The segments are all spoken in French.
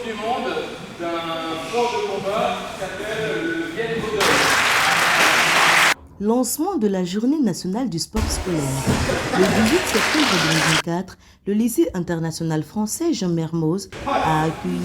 du monde d'un sport de combat qui s'appelle le Viet Vo Dao. Lancement de la Journée nationale du sport scolaire. Le 18 septembre 2024, le lycée international français Jean Mermoz a accueilli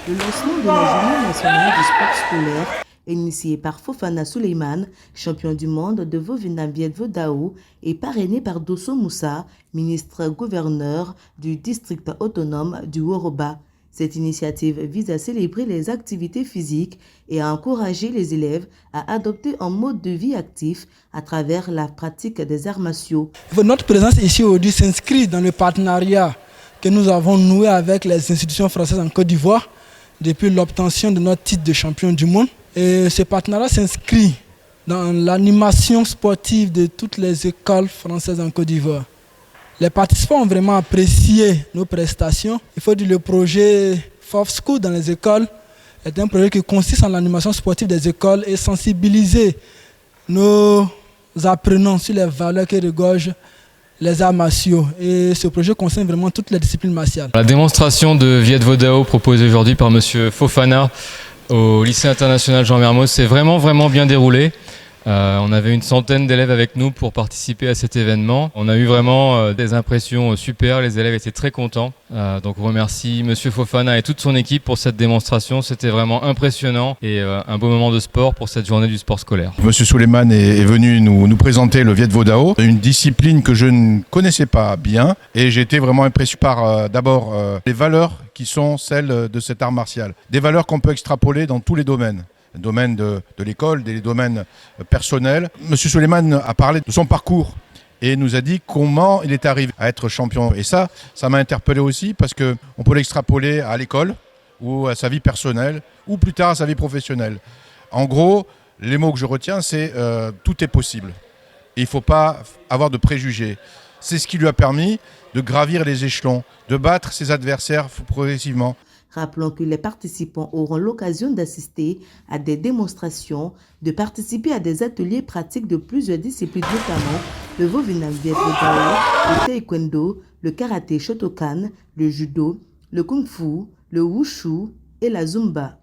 le lancement de la Journée nationale du sport scolaire initié par Fofana Suleiman, champion du monde de Vovinam Viet Vo Dao et parrainé par Dosso Moussa, ministre-gouverneur du district autonome du Woroba. Cette initiative vise à célébrer les activités physiques et à encourager les élèves à adopter un mode de vie actif à travers la pratique des arts martiaux. Notre présence ici aujourd'hui s'inscrit dans le partenariat que nous avons noué avec les institutions françaises en Côte d'Ivoire depuis l'obtention de notre titre de champion du monde. Et ce partenariat s'inscrit dans l'animation sportive de toutes les écoles françaises en Côte d'Ivoire. Les participants ont vraiment apprécié nos prestations. Il faut dire que le projet Fof School dans les écoles est un projet qui consiste en l'animation sportive des écoles et sensibiliser nos apprenants sur les valeurs qui regorgent les arts martiaux. Et ce projet concerne vraiment toutes les disciplines martiales. La démonstration de Viet Vo Dao proposée aujourd'hui par M. Fofana au lycée international Jean Mermoz s'est vraiment bien déroulée. On avait une centaine d'élèves avec nous pour participer à cet événement. On a eu vraiment des impressions super, les élèves étaient très contents. Donc on remercie M. Fofana et toute son équipe pour cette démonstration. C'était vraiment impressionnant et un beau moment de sport pour cette journée du sport scolaire. M. Suleiman est venu nous présenter le Viet Vo Dao, une discipline que je ne connaissais pas bien. Et j'ai été vraiment impressionné par d'abord les valeurs qui sont celles de cet art martial. Des valeurs qu'on peut extrapoler dans tous les domaines. Domaine de l'école, des domaines personnels. Monsieur Suleiman a parlé de son parcours et nous a dit comment il est arrivé à être champion. Et ça m'a interpellé aussi parce qu'on peut l'extrapoler à l'école ou à sa vie personnelle ou plus tard à sa vie professionnelle. En gros, les mots que je retiens, c'est tout est possible. Et il ne faut pas avoir de préjugés. C'est ce qui lui a permis de gravir les échelons, de battre ses adversaires progressivement. Rappelons que les participants auront l'occasion d'assister à des démonstrations, de participer à des ateliers pratiques de plusieurs disciplines, notamment le Vovinam Viet Vo Dao, le taekwondo, le karaté Shotokan, le judo, le kung-fu, le wushu et la zumba.